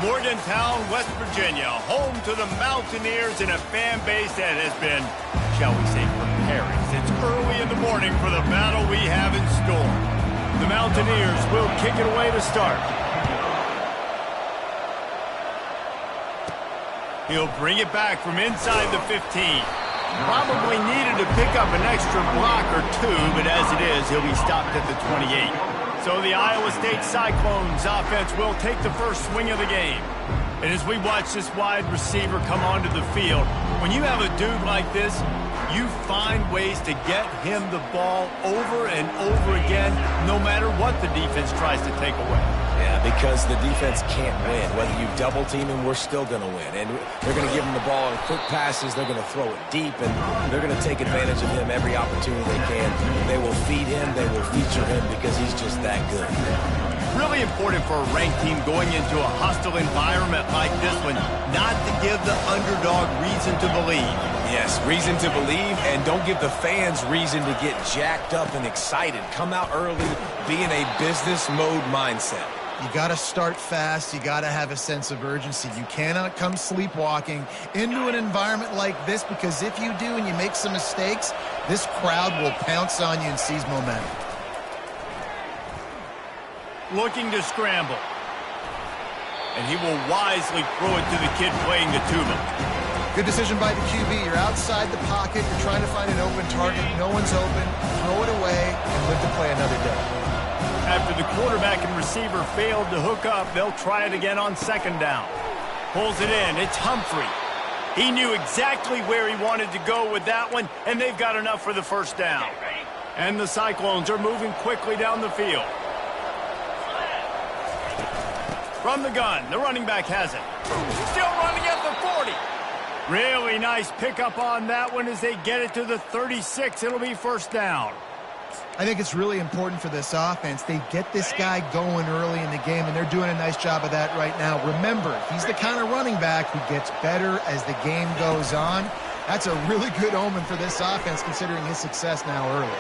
Morgantown, West Virginia, home to the Mountaineers and a fan base that has been, shall we say, preparing since early in the morning for the battle we have in store. The Mountaineers will kick it away to start. He'll bring it back from inside the 15. Probably needed to pick up an extra block or two, but as it is, he'll be stopped at the 28. So the Iowa State Cyclones offense will take the first swing of the game. And as we watch this wide receiver come onto the field, when you have a dude like this, you find ways to get him the ball over and over again, no matter what the defense tries to take away. Yeah, because the defense can't win. Whether you double team him, we're still going to win. And they're going to give him the ball in quick passes. They're going to throw it deep, and they're going to take advantage of him every opportunity they can. They will feed him. They will feature him because he's just that good. Really important for a ranked team going into a hostile environment like this one, not to give the underdog reason to believe. Yes, reason to believe, and don't give the fans reason to get jacked up and excited. Come out early, be in a business mode mindset. You got to start fast. You got to have a sense of urgency. You cannot come sleepwalking into an environment like this, because if you do and you make some mistakes, this crowd will pounce on you and seize momentum. Looking to scramble. And he will wisely throw it to the kid playing the tuba. Good decision by the QB. You're outside the pocket. You're trying to find an open target. No one's open. Throw it away and live to play another day. After the quarterback and receiver failed to hook up, they'll try it again on second down. Pulls it in. It's Humphrey. He knew exactly where he wanted to go with that one, and they've got enough for the first down. And the Cyclones are moving quickly down the field. From the gun, the running back has it. Still running at the 40. Really nice pickup on that one as they get it to the 36. It'll be first down. I think it's really important for this offense. They get this guy going early in the game, and they're doing a nice job of that right now. Remember, he's the kind of running back who gets better as the game goes on. That's a really good omen for this offense, considering his success now early.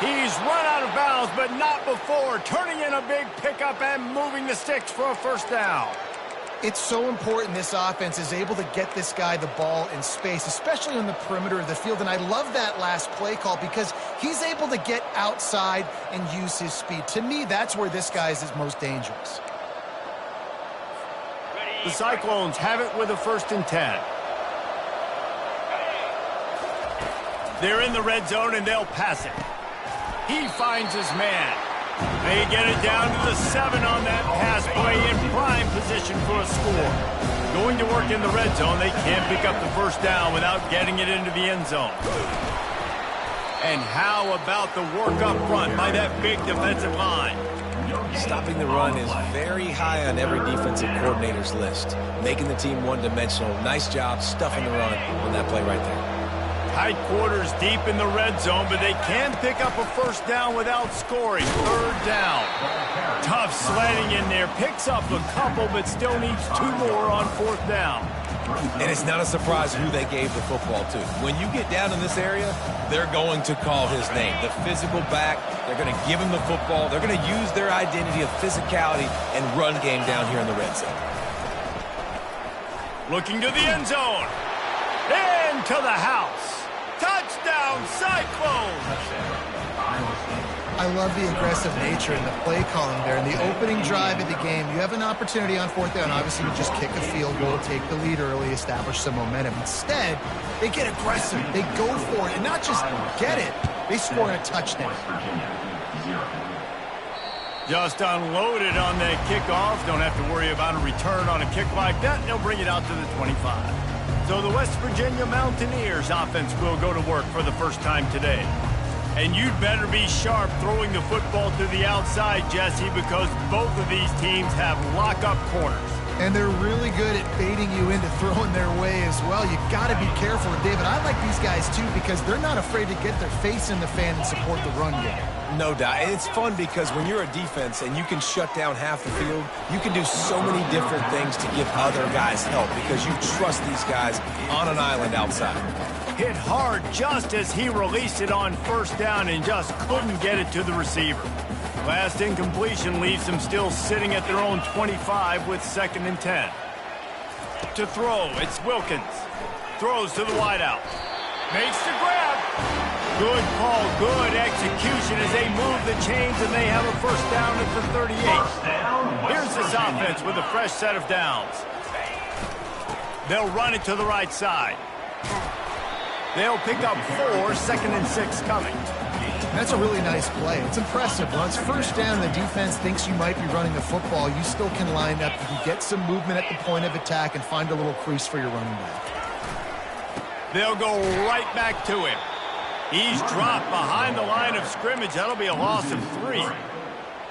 He's run out of bounds, but not before. Turning in a big pickup and moving the sticks for a first down. It's so important this offense is able to get this guy the ball in space, especially on the perimeter of the field. And I love that last play call because he's able to get outside and use his speed. To me, that's where this guy is most dangerous. The Cyclones have it with a 1st and 10. They're in the red zone, and they'll pass it. He finds his man. They get it down to the 7 on that pass play, in prime position for a score. Going to work in the red zone, they can't pick up the first down without getting it into the end zone. And how about the work up front by that big defensive line? Stopping the run is very high on every defensive coordinator's list. Making the team one-dimensional. Nice job stuffing the run on that play right there. Tight quarters deep in the red zone, but they can pick up a first down without scoring. 3rd down. Tough sledding in there. Picks up a couple, but still needs 2 more on 4th down. And it's not a surprise who they gave the football to. When you get down in this area, they're going to call his name. The physical back, they're going to give him the football. They're going to use their identity of physicality and run game down here in the red zone. Looking to the end zone. Into the house. Touchdown, Cyclones! I love the aggressive nature and the play calling there. In the opening drive of the game, you have an opportunity on 4th down. Obviously, you just kick a field goal, take the lead early, establish some momentum. Instead, they get aggressive. They go for it, and not just get it, they score a touchdown. Just unloaded on that kickoff. Don't have to worry about a return on a kick like that. They'll bring it out to the 25. So the West Virginia Mountaineers offense will go to work for the first time today. And you'd better be sharp throwing the football to the outside, Jesse, because both of these teams have lock-up corners. And they're really good at baiting you into throwing their way as well. You got to be careful. And David, I like these guys too because they're not afraid to get their face in the fan and support the run game. No doubt. It's fun because when you're a defense and you can shut down half the field, you can do so many different things to give other guys help because you trust these guys on an island outside. Hit hard just as he released it on 1st down and just couldn't get it to the receiver. Last incompletion leaves them still sitting at their own 25 with 2nd and 10. To throw, it's Wilkins. Throws to the wideout. Makes the grab. Good call, good execution as they move the chains and they have a first down at the 38. Here's this offense with a fresh set of downs. They'll run it to the right side. They'll pick up 4, 2nd and 6 coming. That's a really nice play. It's impressive. Once first down, the defense thinks you might be running the football. You still can line up. You can get some movement at the point of attack and find a little crease for your running back. They'll go right back to him. He's dropped behind the line of scrimmage. That'll be a loss of 3.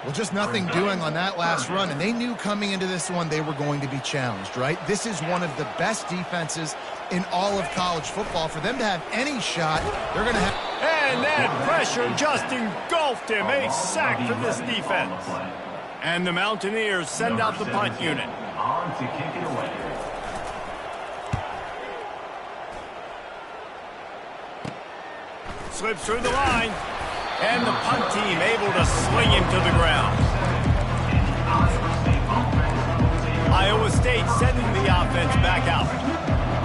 Well, just nothing doing on that last run, and they knew coming into this one they were going to be challenged, right? This is one of the best defenses in all of college football. For them to have any shot, they're going to have... And that pressure just engulfed him. A sack for this defense. And the Mountaineers send out the punt unit. On to kick it away. Slips through the line. And the punt team able to sling him to the ground. Iowa State sending the offense back out.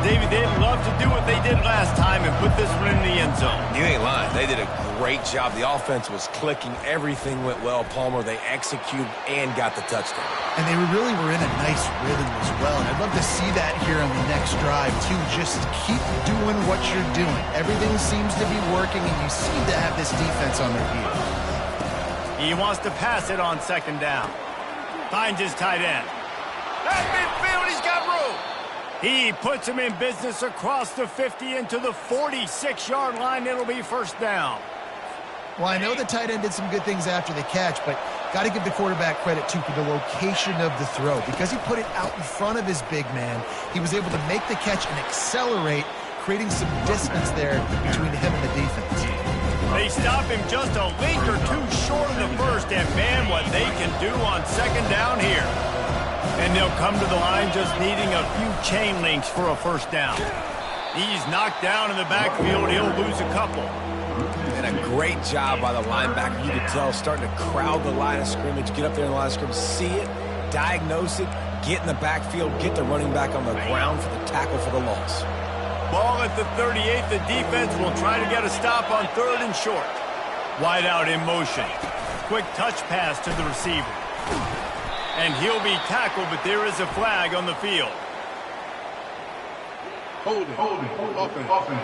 David, they'd love to do what they did last time and put this one in the end zone. You ain't lying. They did a great job. The offense was clicking. Everything went well. Palmer, they executed and got the touchdown. And they really were in a nice rhythm as well. And I'd love to see that here on the next drive, too. Just keep doing what you're doing. Everything seems to be working, and you seem to have this defense on their heels. He wants to pass it on 2nd down. Finds his tight end. At midfield, he's got room. He puts him in business across the 50 into the 46-yard line. It'll be first down. Well, I know the tight end did some good things after the catch, but got to give the quarterback credit, too, for the location of the throw. Because he put it out in front of his big man, he was able to make the catch and accelerate, creating some distance there between him and the defense. They stop him just a link or 2 short of the first, and man, what they can do on 2nd down here. And they'll come to the line just needing a few chain links for a first down. He's knocked down in the backfield. He'll lose a couple. And a great job by the linebacker. You could tell, starting to crowd the line of scrimmage, get up there in the line of scrimmage, see it, diagnose it, get in the backfield, get the running back on the ground for the tackle for the loss. Ball at the 38. The defense will try to get a stop on 3rd and short. Wide out in motion. Quick touch pass to the receiver. And he'll be tackled, but there is a flag on the field. Holding. Offense.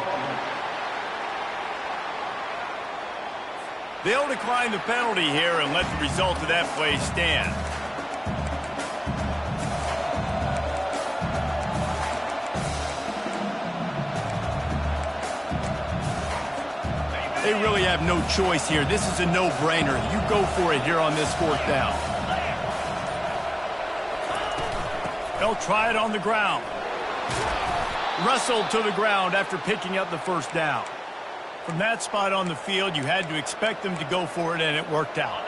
They'll decline the penalty here and let the result of that play stand. They really have no choice here. This is a no-brainer. You go for it here on this 4th down. They'll try it on the ground. Wrestled to the ground after picking up the first down. From that spot on the field, you had to expect them to go for it, and it worked out.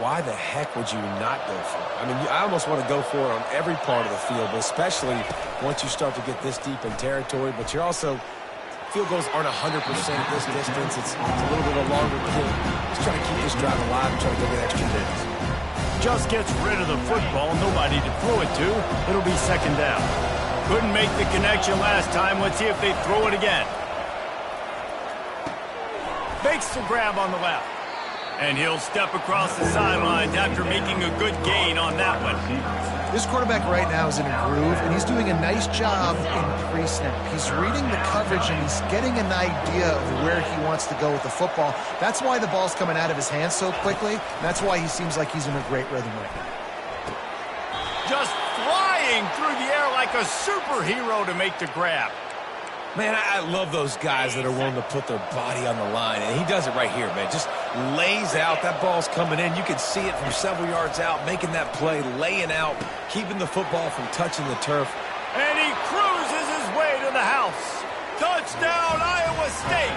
Why the heck would you not go for it? I mean, I almost want to go for it on every part of the field, but especially once you start to get this deep in territory. But you're also, field goals aren't 100% at this distance. It's a little bit of a longer kick. Just trying to keep this drive alive and trying to go get extra points. Just gets rid of the football, nobody to throw it to. It'll be 2nd down. Couldn't make the connection last time. Let's see if they throw it again. Makes the grab on the left. And he'll step across the sidelines after making a good gain on that one. This quarterback right now is in a groove, and he's doing a nice job in pre-snap. He's reading the coverage, and he's getting an idea of where he wants to go with the football. That's why the ball's coming out of his hands so quickly, and that's why he seems like he's in a great rhythm right now. Just flying through the air like a superhero to make the grab. Man, I love those guys that are willing to put their body on the line, and he does it right here, man. Just lays out. That ball's coming in. You can see it from several yards out, making that play, laying out, keeping the football from touching the turf. And he cruises his way to the house. Touchdown, Iowa State.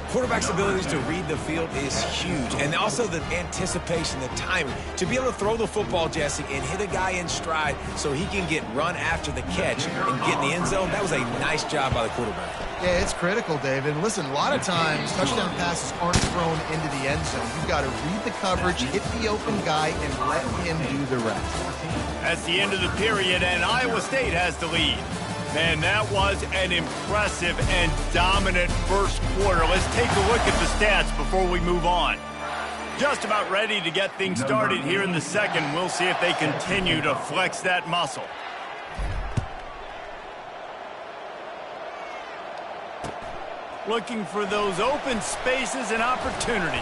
Quarterback's abilities to read the field is huge, and also the anticipation, the timing. To be able to throw the football, Jesse, and hit a guy in stride so he can get run after the catch and get in the end zone, that was a nice job by the quarterback. Yeah, it's critical, David. And listen, a lot of times touchdown passes aren't thrown into the end zone. You've got to read the coverage, hit the open guy, and let him do the rest. That's the end of the period, and Iowa State has the lead. Man, that was an impressive and dominant first quarter. Let's take a look at the stats before we move on. Just about ready to get things started here in the second. We'll see if they continue to flex that muscle. Looking for those open spaces and opportunity.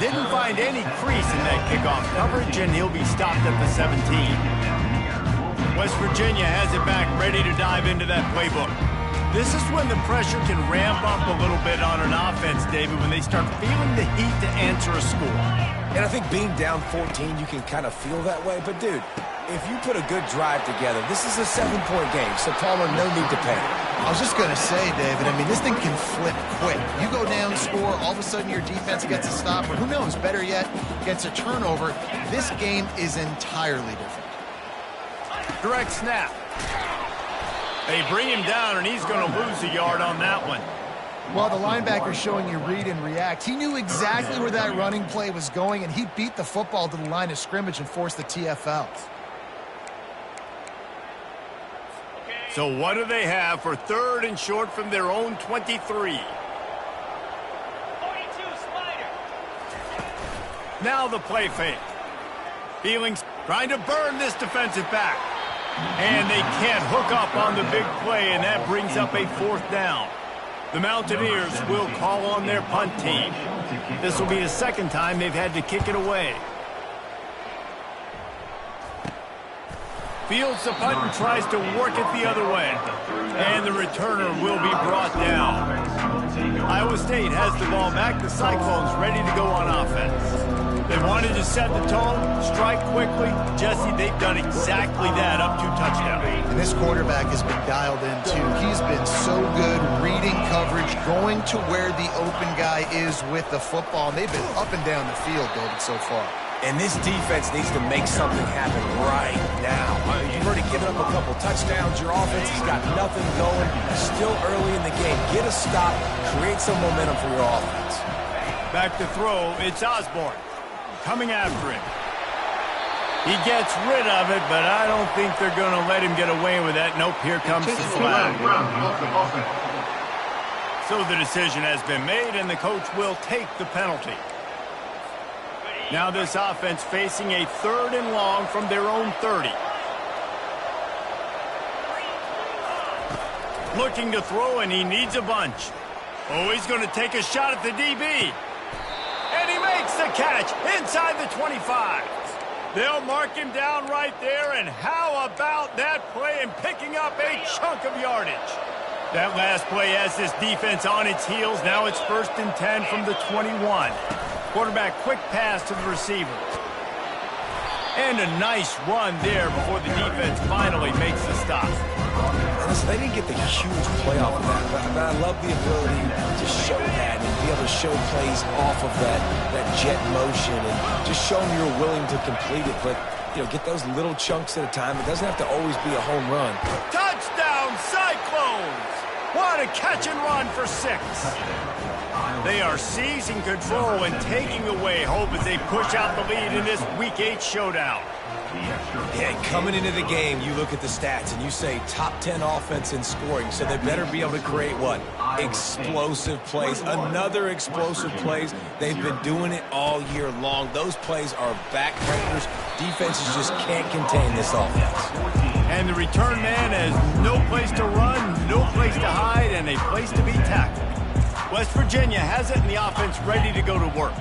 Didn't find any crease in that kickoff coverage, and he'll be stopped at the 17. West Virginia has it back, ready to dive into that playbook. This is when the pressure can ramp up a little bit on an offense, David, when they start feeling the heat to answer a score. And I think being down 14, you can kind of feel that way. But, dude, if you put a good drive together, this is a 7-point game, so Palmer, no need to panic. I was just going to say, David, I mean, this thing can flip quick. You go down, score, all of a sudden your defense gets a stop, or who knows, better yet, gets a turnover. This game is entirely different. Direct snap. They bring him down, and he's going to lose a yard on that one. Well, the linebacker's showing you read and react. He knew exactly where that running play was going, and he beat the football to the line of scrimmage and forced the TFLs. So what do they have for 3rd and short from their own 23? 42 Slider. Now the play fake. Feelings trying to burn this defensive back. And they can't hook up on the big play, and that brings up a 4th down. The Mountaineers will call on their punt team. This will be the 2nd time they've had to kick it away. Fields the punt and tries to work it the other way. And the returner will be brought down. Iowa State has the ball back. The Cyclones ready to go on offense. They wanted to set the tone, strike quickly. Jesse, they've done exactly that, up 2 touchdowns. And this quarterback has been dialed in, too. He's been so good reading coverage, going to where the open guy is with the football. And they've been up and down the field, David, so far. And this defense needs to make something happen right now. You've already given up a couple touchdowns. Your offense has got nothing going. Still early in the game. Get a stop. Create some momentum for your offense. Back to throw. It's Osborne coming after him. He gets rid of it, but I don't think they're going to let him get away with that. Nope, here comes the flag. So the decision has been made, and the coach will take the penalty. Now this offense facing a 3rd and long from their own 30. Looking to throw, and he needs a bunch. Oh, he's going to take a shot at the DB. And he makes the catch inside the 25. They'll mark him down right there, and how about that play and picking up a chunk of yardage? That last play has this defense on its heels. Now it's 1st and 10 from the 21. Quarterback quick pass to the receiver. And a nice run there before the defense finally makes the stop. Listen, they didn't get the huge play off of that, but I love the ability to show that and be able to show plays off of that jet motion and just show them you're willing to complete it. But, you know, get those little chunks at a time. It doesn't have to always be a home run. Touchdown, Cyclones! What a catch and run for 6. They are seizing control and taking away hope as they push out the lead in this Week 8 showdown. Yeah, coming into the game, you look at the stats and you say top 10 offense in scoring, so they better be able to create what? Explosive plays. Another explosive plays. They've been doing it all year long. Those plays are backbreakers. Defenses just can't contain this offense. And the return man has no place to run, no place to hide, and a place to be tackled. West Virginia has it in the offense ready to go to work.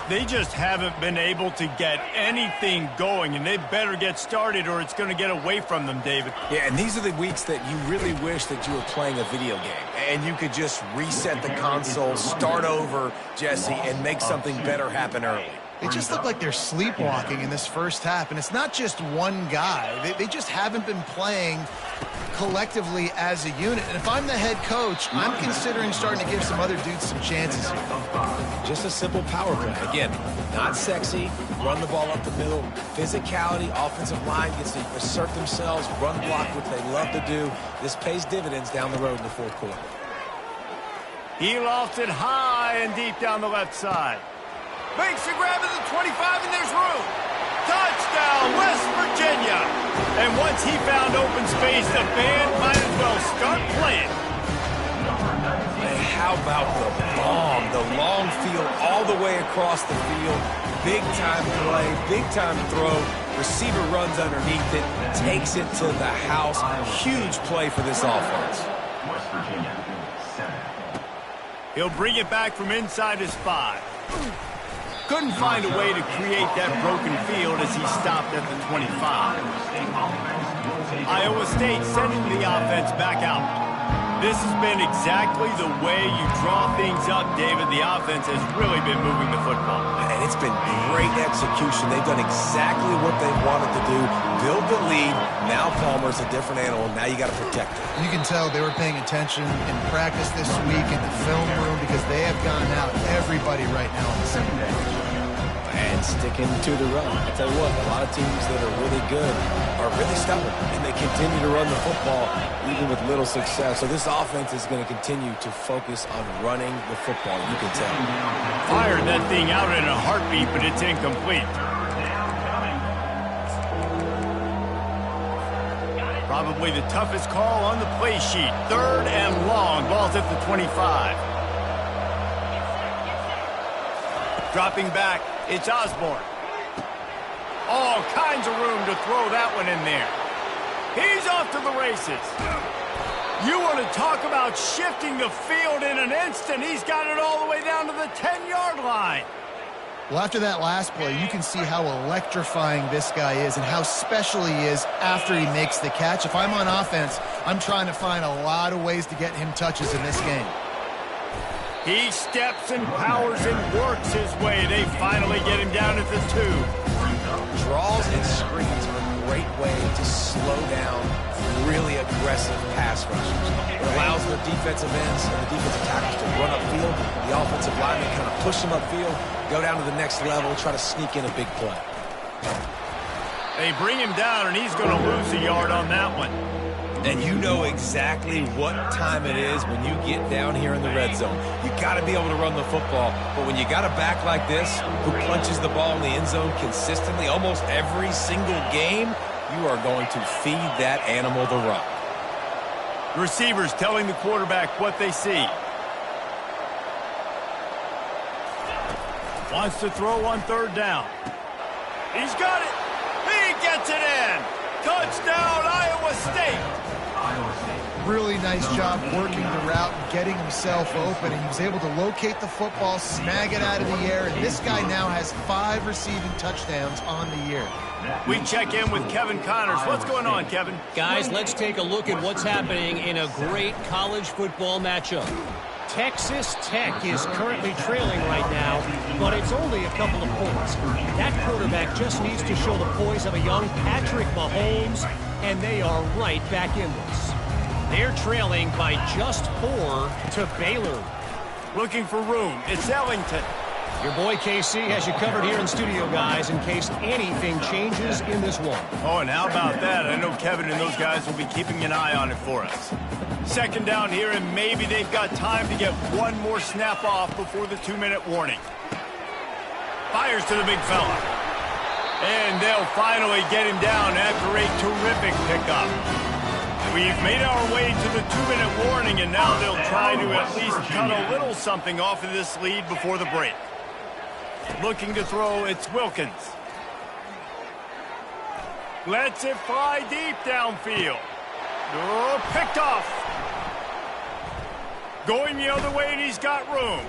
They just haven't been able to get anything going, and they better get started or it's going to get away from them, David. Yeah, and these are the weeks that you really wish that you were playing a video game and you could just reset the console, start over, Jesse, and make something better happen early. They just look like they're sleepwalking in this first half, and it's not just one guy. They just haven't been playing collectively as a unit. And if I'm the head coach, I'm considering starting to give some other dudes some chances here. Just a simple power play. Again, not sexy, run the ball up the middle, physicality, offensive line gets to assert themselves, run block, which they love to do. This pays dividends down the road in the 4th quarter. He lofts it high and deep down the left side. Makes the grab at the 25, and there's room. Touchdown, West Virginia. And once he found open space, the band might as well start playing. Hey, how about the bomb? The long field all the way across the field. Big-time play, big-time throw. Receiver runs underneath it, takes it to the house. Huge play for this offense. West Virginia, 7. He'll bring it back from inside his 5. Couldn't find a way to create that broken field as he stopped at the 25. Iowa State sending the offense back out. This has been exactly the way you draw things up, David. The offense has really been moving the football. And it's been great execution. They've done exactly what they wanted to do. Build the lead. Now Palmer's a different animal. Now you got to protect it. You can tell they were paying attention in practice this week in the film room because they have gone out everybody right now on the same page. And sticking to the run. I tell you what, a lot of teams that are really good are really stubborn, and they continue to run the football even with little success. So this offense is going to continue to focus on running the football. You can tell. Fired that thing out in a heartbeat, but it's incomplete. Probably the toughest call on the play sheet. 3rd and long. Ball's at the 25. Dropping back, it's Osborne. All kinds of room to throw that one in there. He's off to the races. You want to talk about shifting the field in an instant. He's got it all the way down to the 10-yard line. Well, after that last play, you can see how electrifying this guy is and how special he is after he makes the catch. If I'm on offense, I'm trying to find a lot of ways to get him touches in this game. He steps and powers and works his way. They finally get him down at the 2. Draws and screens are a great way to slow down really aggressive pass rushers. It allows their defensive ends and the defensive tackles to run upfield. The offensive linemen kind of push them upfield, go down to the next level, try to sneak in a big play. They bring him down, and he's going to lose a yard on that one. And you know exactly what time it is when you get down here in the red zone. You got to be able to run the football. But when you got a back like this who punches the ball in the end zone consistently almost every single game, you are going to feed that animal the rock. Receivers telling the quarterback what they see. Wants to throw on 3rd down. He's got it. He gets it in. Touchdown, Iowa State. Really nice job working the route and getting himself open. And he was able to locate the football, snag it out of the air, and this guy now has 5 receiving touchdowns on the year. We check in with Kevin Connors. What's going on, Kevin? Guys, let's take a look at what's happening in a great college football matchup. Texas Tech is currently trailing right now, but it's only a couple of points. That quarterback just needs to show the poise of a young Patrick Mahomes, and they are right back in this. They're trailing by just 4 to Baylor. Looking for room. It's Ellington. Your boy KC has you covered here in studio, guys, in case anything changes in this one. Oh, and how about that? I know Kevin and those guys will be keeping an eye on it for us. 2nd down here, and maybe they've got time to get one more snap off before the 2-minute warning. Fires to the big fella. And they'll finally get him down after a terrific pickup. We've made our way to the 2-minute warning, and now they'll try to at least cut a little something off of this lead before the break. Looking to throw, it's Wilkins. Lets it fly deep downfield. Oh, picked off. Going the other way, and he's got room.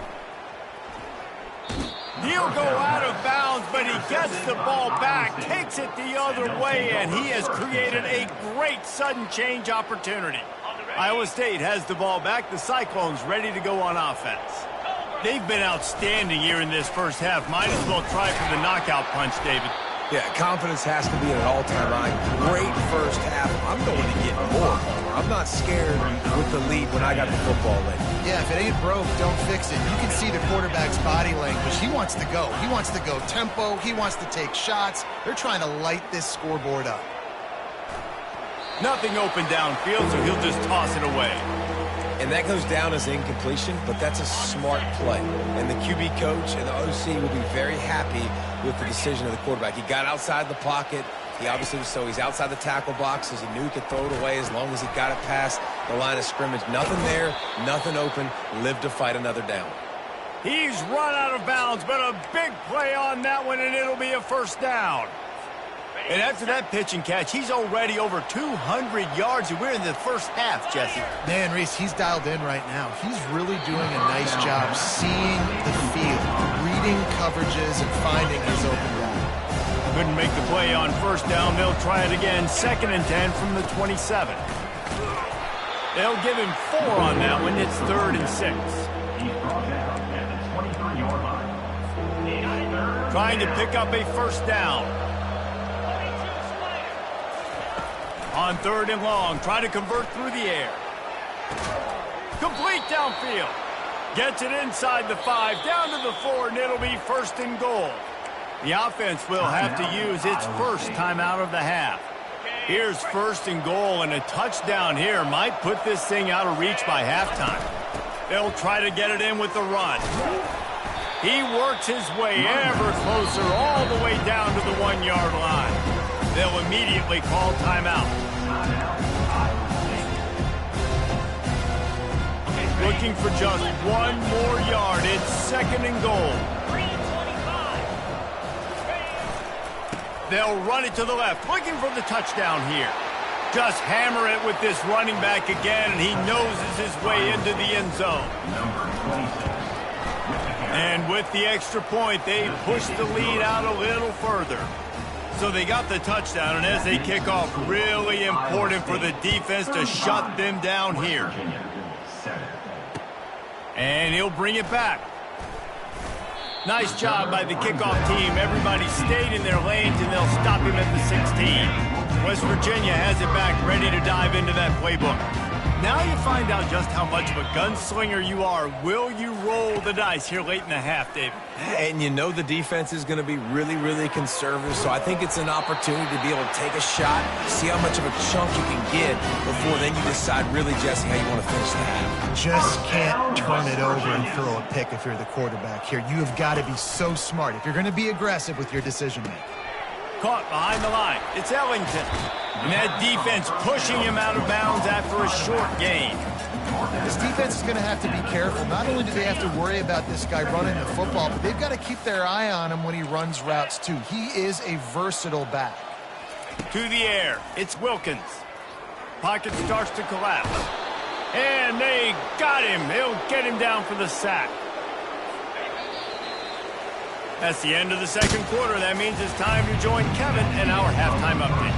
He'll go out of bounds, but he gets the ball back, takes it the other way, and he has created a great sudden change opportunity. Iowa State has the ball back. The Cyclones ready to go on offense. They've been outstanding here in this first half. Might as well try for the knockout punch, David. Yeah, confidence has to be at an all-time high. Great first half. I'm going to get more. I'm not scared with the lead when I got the football in. Yeah, if it ain't broke, don't fix it. You can see the quarterback's body language. He wants to go. He wants to go tempo. He wants to take shots. They're trying to light this scoreboard up. Nothing open downfield, so he'll just toss it away. And that goes down as incompletion, but that's a smart play. And the QB coach and the OC will be very happy with the decision of the quarterback. He got outside the pocket. He obviously was he's outside the tackle boxes. He knew he could throw it away as long as he got it past the line of scrimmage. Nothing there, nothing open. Live to fight another down. He's run out of bounds, but a big play on that one, and it'll be a first down. And after that pitch and catch, he's already over 200 yards, and we're in the first half, Jesse. Man, Reese, he's dialed in right now. He's really doing a nice job seeing the field, reading coverages, and finding his open guy. Couldn't make the play on first down. They'll try it again, 2nd and 10 from the 27. They'll give him 4 on that one. It's 3rd and 6. He's brought down at the 23-yard line. Trying to pick up a first down. On 3rd and long, trying to convert through the air. Complete downfield. Gets it inside the 5, down to the 4, and it'll be 1st and goal. The offense will have to use its first timeout of the half. Here's 1st and goal, and a touchdown here might put this thing out of reach by halftime. They'll try to get it in with the run. He works his way ever closer all the way down to the 1-yard line. They'll immediately call timeout. Looking for just 1 more yard. It's 2nd and goal. They'll run it to the left, looking for the touchdown here. Just hammer it with this running back again, and he noses his way into the end zone. And with the extra point, they push the lead out a little further. So they got the touchdown, and as they kick off, really important for the defense to shut them down here. And he'll bring it back. Nice job by the kickoff team. Everybody stayed in their lanes, and they'll stop him at the 16. West Virginia has it back, ready to dive into that playbook. Now you find out just how much of a gunslinger you are. Will you roll the dice here late in the half, David? And you know the defense is going to be really, really conservative, so I think it's an opportunity to be able to take a shot, see how much of a chunk you can get before then you decide really, Jesse, how you want to finish the half. Just can't turn it over and throw a pick if you're the quarterback here. You have got to be so smart if you're going to be aggressive with your decision-making. Caught behind the line. It's Ellington. And that defense pushing him out of bounds after a short gain. This defense is going to have to be careful. Not only do they have to worry about this guy running the football, but they've got to keep their eye on him when he runs routes, too. He is a versatile back. To the air. It's Wilkins. Pocket starts to collapse. And they got him. They'll get him down for the sack. That's the end of the 2nd quarter. That means it's time to join Kevin in our halftime update.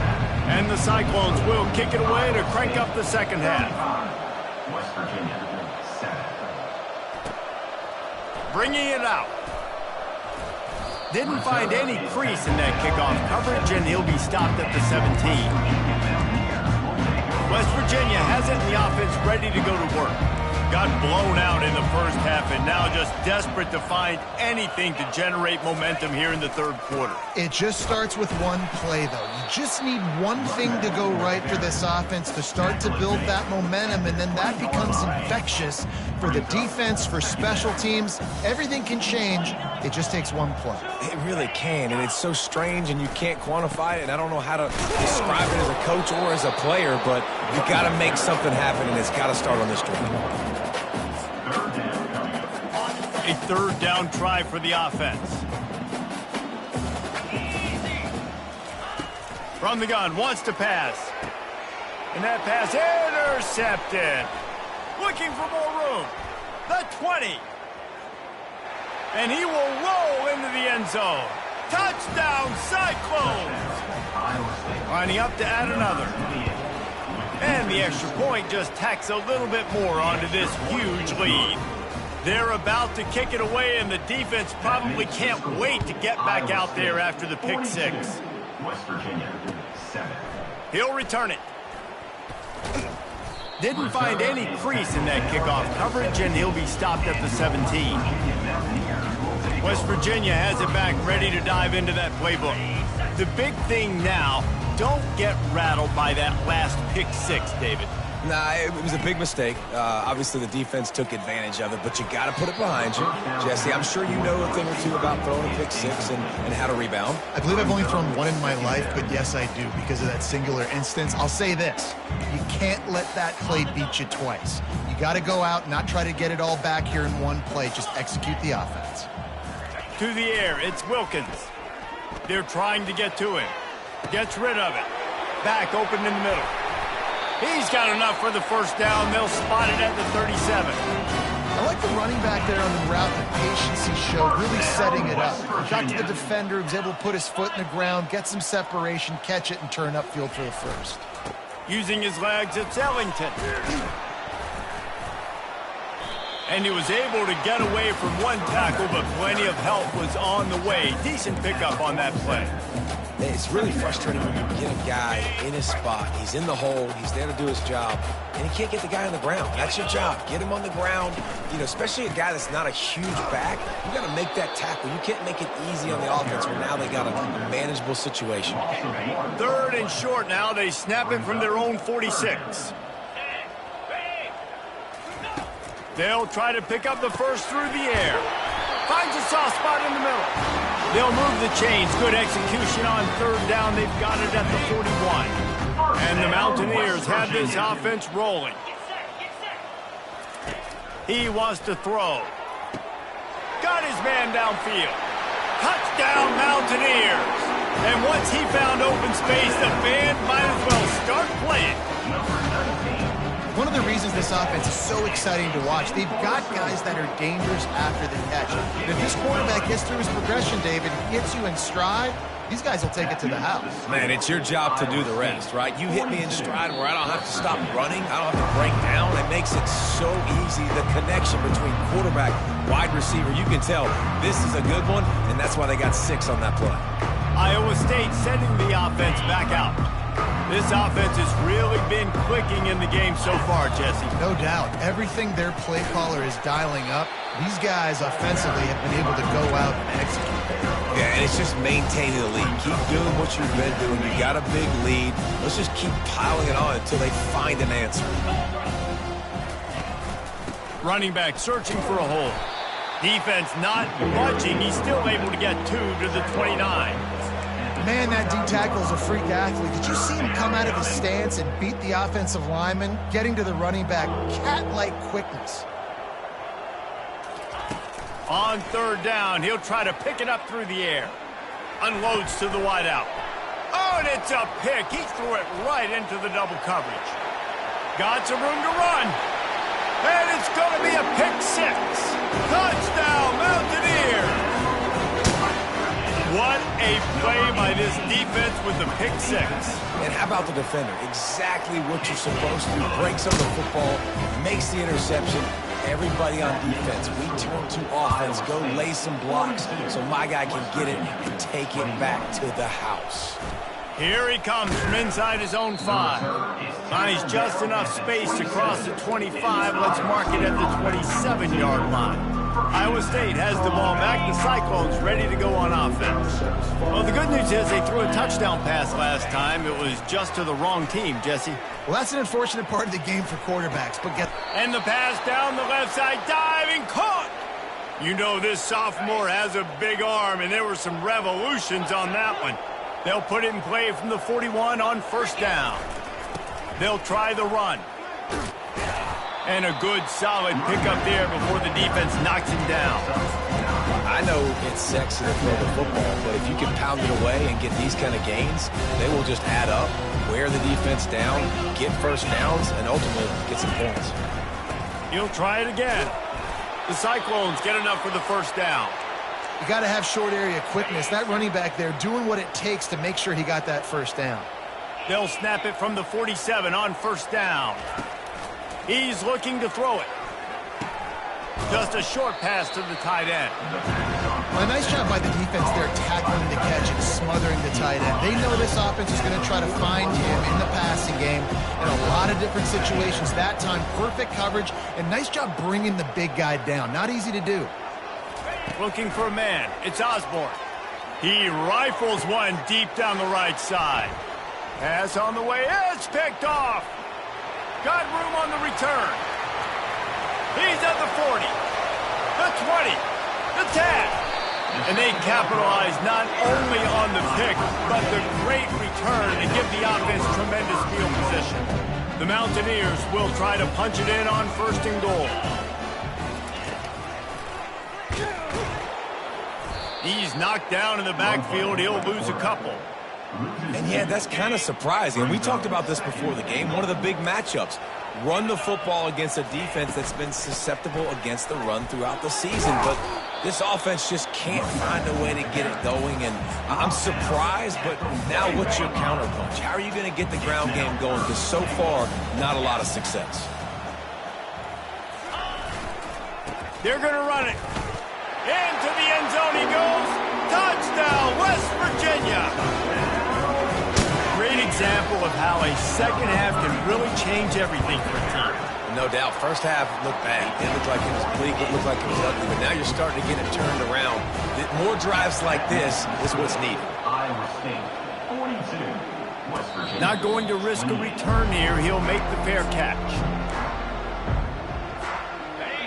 And the Cyclones will kick it away to crank up the 2nd half. West Virginia, 7. Bringing it out. Didn't find any crease in that kickoff coverage, and he'll be stopped at the 17. West Virginia has it, and the offense ready to go to work. Got blown out in the first half, and now just desperate to find anything to generate momentum here in the 3rd quarter. It just starts with one play, though. You just need one thing to go right for this offense to start to build that momentum, and then that becomes infectious for the defense, for special teams. Everything can change. It just takes one play. It really can, and it's so strange, and you can't quantify it, and I don't know how to describe it as a coach or as a player, but you got to make something happen, and it's got to start on this drive. A 3rd down try for the offense. From the gun, wants to pass. And that pass intercepted. Looking for more room. The 20. And he will roll into the end zone. Touchdown, Cyclones! Lining up to add another. And the extra point just tacks a little bit more onto this huge lead. They're about to kick it away, and the defense probably can't wait to get back out there after the pick 6. West Virginia, 7. He'll return it. Didn't find any crease in that kickoff coverage, and he'll be stopped at the 17. West Virginia has it back, ready to dive into that playbook. The big thing now, don't get rattled by that last pick 6, David. Nah, it was a big mistake. Obviously, the defense took advantage of it, but you got to put it behind you. Jesse, I'm sure you know a thing or two about throwing a pick six and how to rebound. I believe I've only thrown one in my life, but yes, I do because of that singular instance. I'll say this. You can't let that play beat you twice. You got to go out and not try to get it all back here in one play. Just execute the offense. To the air, it's Wilkins. They're trying to get to him. Gets rid of it. Back open in the middle. He's got enough for the first down. They'll spot it at the 37. I like the running back there on the route, the patience he showed, really setting it up. Got to the defender, was able to put his foot in the ground, get some separation, catch it, and turn upfield for the first. Using his legs, it's Ellington. And he was able to get away from one tackle, but plenty of help was on the way. Decent pickup on that play. It's really frustrating when you get a guy in his spot. He's in the hole. He's there to do his job. And he can't get the guy on the ground. That's your job. Get him on the ground. You know, especially a guy that's not a huge back. You got to make that tackle. You can't make it easy on the offense when now they got a manageable situation. 3rd and short now. They snap it from their own 46. They'll try to pick up the first through the air. Finds a soft spot in the middle. They'll move the chains. Good execution on 3rd down. They've got it at the 41. And the Mountaineers have this offense rolling. He wants to throw. Got his man downfield. Touchdown, Mountaineers. And once he found open space, the band might as well start playing. One of the reasons this offense is so exciting to watch, they've got guys that are dangerous after the catch. And if this quarterback gets through his progression, David, hits you in stride, these guys will take it to the house. Man, it's your job to do the rest, right? You hit me in stride where I don't have to stop running. I don't have to break down. It makes it so easy. The connection between quarterback, wide receiver, you can tell this is a good one, and that's why they got 6 on that play. Iowa State sending the offense back out. This offense has really been clicking in the game so far, Jesse. No doubt. Everything their play caller is dialing up, these guys offensively have been able to go out and execute. Yeah, and it's just maintaining the lead. Keep doing what you've been doing. You got a big lead. Let's just keep piling it on until they find an answer. Running back searching for a hole. Defense not budging. He's still able to get 2 to the 29. Man, that D tackle is a freak athlete. Did you see him come out of his stance and beat the offensive lineman, getting to the running back, cat-like quickness? On 3rd down, he'll try to pick it up through the air. Unloads to the wideout. Oh, and it's a pick. He threw it right into the double coverage. Got some room to run. And it's going to be a pick 6. Touchdown, Mountaineers. What a play by this defense with the pick 6. And how about the defender? Exactly what you're supposed to. Breaks up the football, makes the interception. Everybody on defense, we turn to offense, go lay some blocks so my guy can get it and take it back to the house. Here he comes from inside his own 5. Finds just enough space to cross the 25. Let's mark it at the 27-yard line. Iowa State has the ball back. The Cyclones ready to go on offense. Well, the good news is they threw a touchdown pass last time. It was just to the wrong team, Jesse. Well, that's an unfortunate part of the game for quarterbacks, but And the pass down the left side, diving, caught! You know this sophomore has a big arm, and there were some revolutions on that one. They'll put it in play from the 41 on 1st down. They'll try the run. And a good, solid pickup there before the defense knocks him down. I know it's sexy to throw the football, but if you can pound it away and get these kind of gains, they will just add up, wear the defense down, get 1st downs, and ultimately get some points. He'll try it again. The Cyclones get enough for the 1st down. you got to have short area quickness. That running back there doing what it takes to make sure he got that 1st down. They'll snap it from the 47 on 1st down. He's looking to throw it. Just a short pass to the tight end. Well, a nice job by the defense there tackling the catch and smothering the tight end. They know this offense is going to try to find him in the passing game in a lot of different situations. That time, perfect coverage, and nice job bringing the big guy down. Not easy to do. Looking for a man. It's Osborne. He rifles one deep down the right side. Pass on the way. It's picked off. Got room on the return. He's at the 40, the 20, the 10. And they capitalize not only on the pick, but the great return to give the offense tremendous field position. The Mountaineers will try to punch it in on 1st and goal. He's knocked down in the backfield. He'll lose a couple. And yeah, that's kind of surprising. We talked about this before the game. One of the big matchups. Run the football against a defense that's been susceptible against the run throughout the season. But this offense just can't find a way to get it going. And I'm surprised, but now what's your counterpunch? How are you going to get the ground game going? Because so far, not a lot of success. They're going to run it. Into the end zone he goes. Touchdown, West Virginia. Great example of how a second half can really change everything for a team. No doubt. First half looked bad. It looked like it was bleak. It looked like it was ugly. But now you're starting to get it turned around. More drives like this is what's needed. Iowa State, 42. West Virginia. Not going to risk a return here. He'll make the fair catch.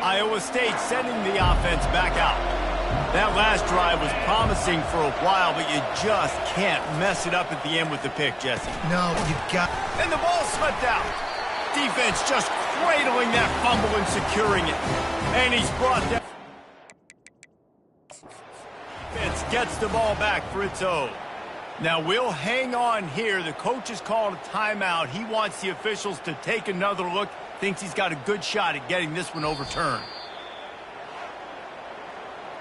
Iowa State sending the offense back out. That last drive was promising for a while, but you just can't mess it up at the end with the pick, Jesse. No, you got... And the ball slipped out. Defense just cradling that fumble and securing it. And he's brought down. Defense gets the ball back for its own. Now we'll hang on here. The coach has called a timeout. He wants the officials to take another look. Thinks he's got a good shot at getting this one overturned.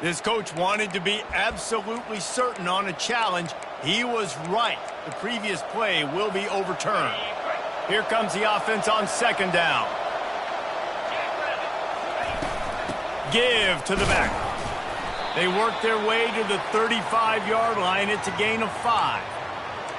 This coach wanted to be absolutely certain on a challenge. He was right. The previous play will be overturned. Here comes the offense on 2nd down. Give to the back. They work their way to the 35-yard line. It's a gain of 5.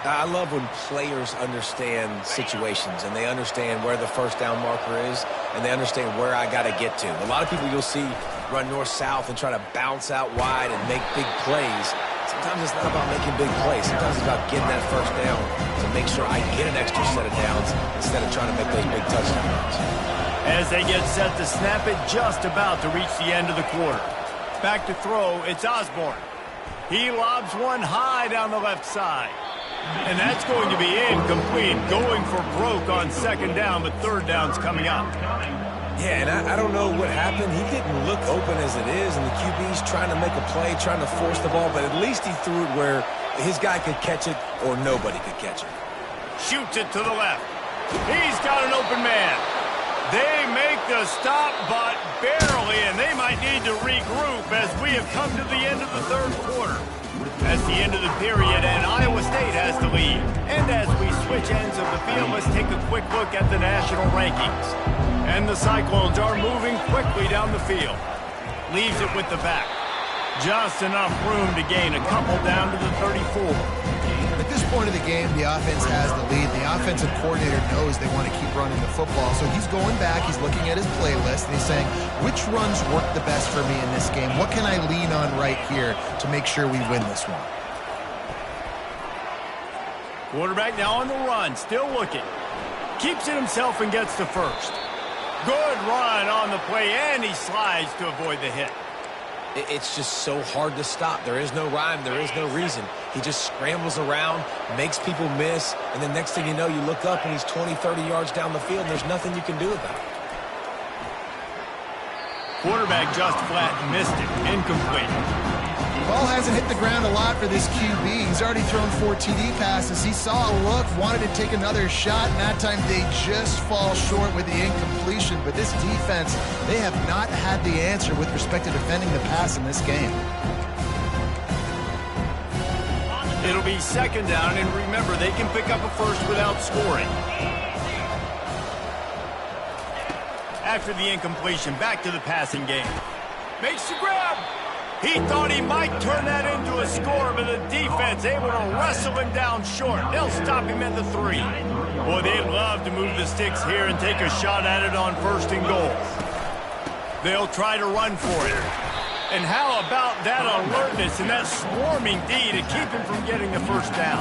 I love when players understand situations and they understand where the 1st down marker is and they understand where I got to get to. A lot of people you'll see run north-south and try to bounce out wide and make big plays. Sometimes it's not about making big plays. Sometimes it's about getting that 1st down to make sure I get an extra set of downs instead of trying to make those big touchdown runs. As they get set to snap it, just about to reach the end of the quarter. Back to throw, it's Osborne. He lobs one high down the left side. And that's going to be incomplete. Going for broke on 2nd down, but 3rd down's coming up. Yeah, and I don't know what happened. He didn't look open as it is, and the QB's trying to make a play, trying to force the ball, but at least he threw it where his guy could catch it or nobody could catch it. Shoots it to the left. He's got an open man. They make the stop, but barely, and they might need to regroup as we have come to the end of the 3rd quarter. That's the end of the period, and Iowa State has the lead. And as we switch ends of the field, let's take a quick look at the national rankings. And the Cyclones are moving quickly down the field. Leaves it with the back. Just enough room to gain a couple down to the 34. At this point of the game, the offense has the lead. The offensive coordinator knows they want to keep running the football. So he's going back, he's looking at his playlist, and he's saying, which runs work the best for me in this game? What can I lean on right here to make sure we win this one? Quarterback now on the run, still looking. Keeps it himself and gets to 1st. Good run on the play, and he slides to avoid the hit. It's just so hard to stop. There is no rhyme. There is no reason. He just scrambles around, makes people miss, and then next thing you know, you look up and he's 20, 30 yards down the field, and there's nothing you can do about it. Quarterback just flat missed it. Incomplete. Ball hasn't hit the ground a lot for this QB. He's already thrown 4 TD passes. He saw a look, wanted to take another shot, and that time they just fall short with the incompletion. But this defense, they have not had the answer with respect to defending the pass in this game. It'll be 2nd down, and remember, they can pick up a 1st without scoring. After the incompletion, back to the passing game. Makes the grab. He thought he might turn that into a score, but the defense able to wrestle him down short. They'll stop him at the 3. Boy, they'd love to move the sticks here and take a shot at it on 1st and goal. They'll try to run for it. And how about that alertness and that swarming D to keep him from getting the 1st down?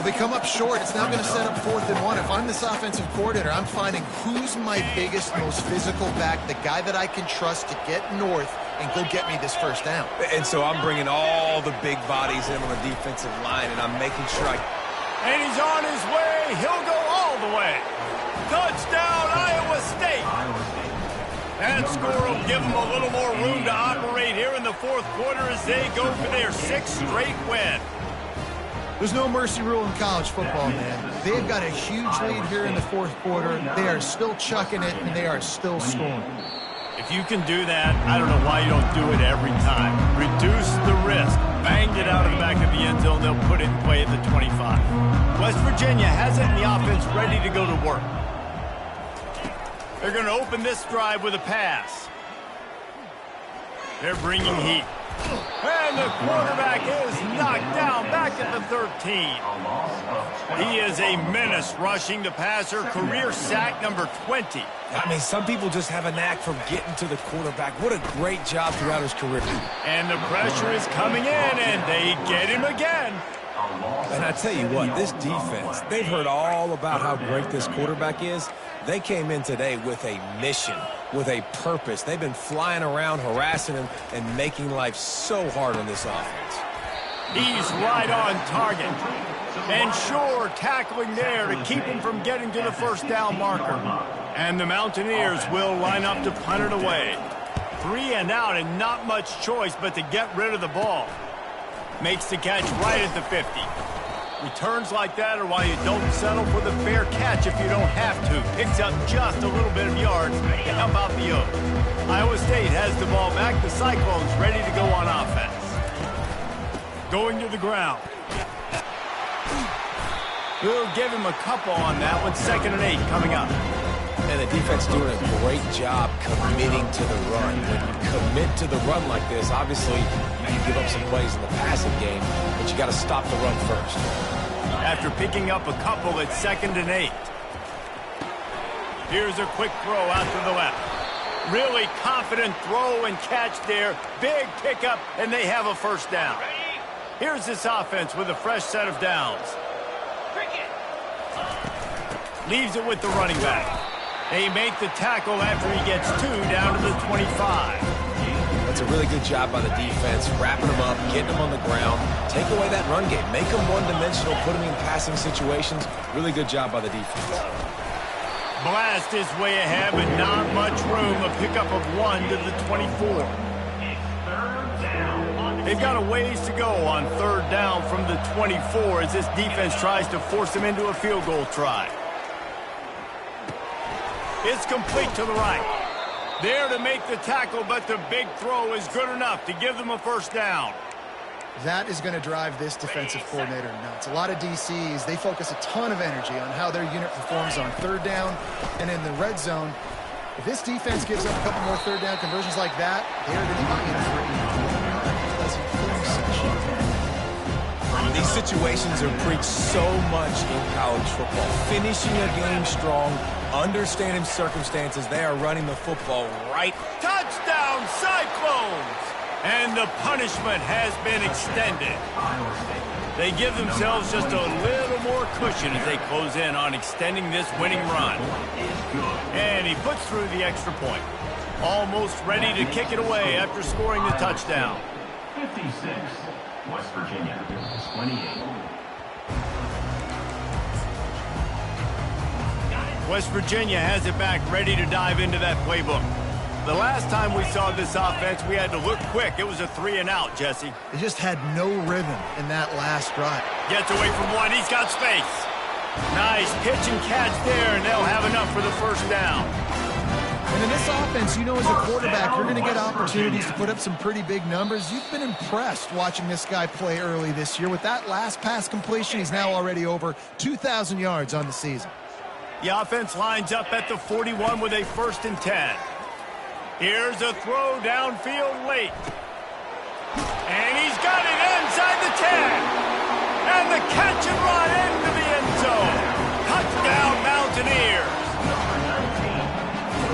Well, they come up short. It's now going to set up 4th and 1. If I'm this offensive coordinator, I'm finding who's my biggest, most physical back, the guy that I can trust to get north and go get me this first down. And so I'm bringing all the big bodies in on the defensive line, and I'm making sure And he's on his way. He'll go all the way. Touchdown, Iowa State. That score will give them a little more room to operate here in the 4th quarter as they go for their 6th straight win. There's no mercy rule in college football, man. They've got a huge lead here in the 4th quarter. They are still chucking it, and they are still scoring. If you can do that, I don't know why you don't do it every time. Reduce the risk. Banged it out of the back of the end zone. They'll put it in play at the 25. West Virginia has it in the offense ready to go to work. They're going to open this drive with a pass. They're bringing heat. And the quarterback is knocked down back at the 13. He is a menace rushing the passer. Career sack number 20. I mean, some people just have a knack for getting to the quarterback. What a great job throughout his career. And the pressure is coming in, and they get him again. And I tell you what, this defense, they've heard all about how great this quarterback is. They came in today with a mission, with a purpose. They've been flying around, harassing him, and making life so hard on this offense. He's right on target. And sure, tackling there to keep him from getting to the first down marker. And the Mountaineers will line up to punt it away. 3 and out and not much choice but to get rid of the ball. Makes the catch right at the 50. Returns like that are why you don't settle for the fair catch if you don't have to. Picks up just a little bit of yards. How about the Oaks? Iowa State has the ball back. The Cyclones ready to go on offense. Going to the ground. We'll give him a couple on that one. 2nd and 8 coming up. And the defense doing a great job committing to the run. When you commit to the run like this, obviously you give up some plays in the passing game, but you got to stop the run first. After picking up a couple, it's 2nd and 8. Here's a quick throw out to the left. Really confident throw and catch there. Big pickup, and they have a first down. Here's this offense with a fresh set of downs. Leaves it with the running back. They make the tackle after he gets 2 down to the 25. That's a really good job by the defense, wrapping them up, getting them on the ground, take away that run game, make them one-dimensional, put them in passing situations. Really good job by the defense. Blast is way ahead, but not much room. A pickup of 1 to the 24. They've got a ways to go on 3rd down from the 24 as this defense tries to force them into a field goal try. It's complete to the right. There to make the tackle, but the big throw is good enough to give them a first down. That is going to drive this defensive coordinator nuts. A lot of DCs, they focus a ton of energy on how their unit performs on 3rd down and in the red zone. If this defense gives up a couple more 3rd down conversions like that, they're going to be in for a pleasant film session. These situations are preached so much in college football. Finishing a game strong, understanding circumstances. They are running the football right. Touchdown, Cyclones! And the punishment has been extended. They give themselves just a little more cushion as they close in on extending this winning run. And he puts through the extra point. Almost ready to kick it away after scoring the touchdown. 56, West Virginia, 28. West Virginia has it back, ready to dive into that playbook. The last time we saw this offense, we had to look quick. It was a 3 and out, Jesse. They just had no rhythm in that last drive. Gets away from one. He's got space. Nice pitch and catch there, and they'll have enough for the first down. And in this offense, you know, as a quarterback, you're going to get opportunities to put up some pretty big numbers. You've been impressed watching this guy play early this year. With that last pass completion, he's now already over 2,000 yards on the season. The offense lines up at the 41 with a 1st and 10. Here's a throw downfield late. And he's got it inside the 10. And the catch and run into the end zone. Touchdown, Mountaineers.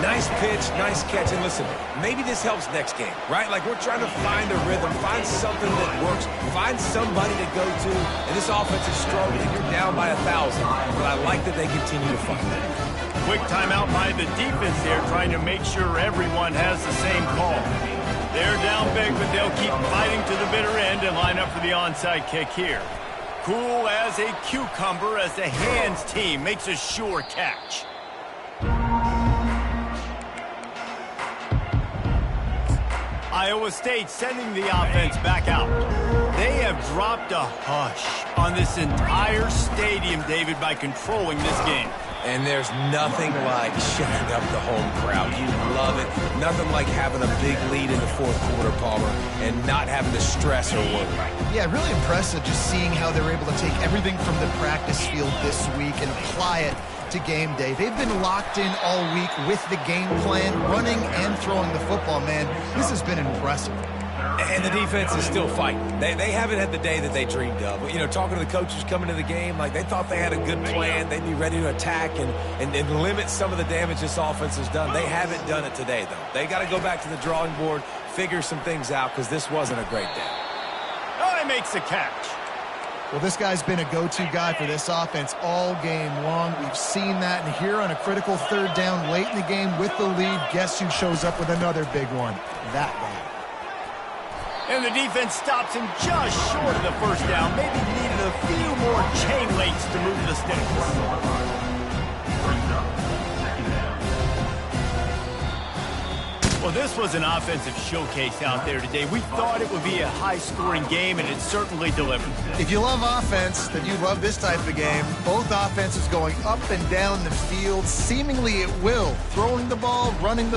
Nice pitch, nice catch. And listen, maybe this helps next game, right? Like, we're trying to find a rhythm, find something that works, find somebody to go to. And this offense is struggling. You're down by 1,000, but I like that they continue to fight. Quick timeout by the defense there, trying to make sure everyone has the same call. They're down big, but they'll keep fighting to the bitter end and line up for the onside kick here. Cool as a cucumber as the hands team makes a sure catch. Iowa State sending the offense back out. They have dropped a hush on this entire stadium, David, by controlling this game. And there's nothing like shutting up the home crowd. You love it. Nothing like having a big lead in the fourth quarter, Palmer, and not having to stress or worry. Yeah, really impressive just seeing how they were able to take everything from the practice field this week and apply it to game day. They've been locked in all week with the game plan, running and throwing the football, man. This has been impressive. And the defense is still fighting. They haven't had the day that they dreamed of. You know, talking to the coaches coming to the game, like they thought they had a good plan. They'd be ready to attack and limit some of the damage this offense has done. They haven't done it today, though. They got to go back to the drawing board, figure some things out, because this wasn't a great day. Oh, he makes the catch. Well, this guy's been a go-to guy for this offense all game long. We've seen that, and here on a critical third down late in the game with the lead, guess who shows up with another big one? That guy. And the defense stops him just short of the first down. Maybe needed a few more chain links to move the sticks. Well, this was an offensive showcase out there today. We thought it would be a high-scoring game, and it certainly delivered. If you love offense, then you love this type of game. Both offenses going up and down the field, seemingly at will, throwing the ball, running the ball.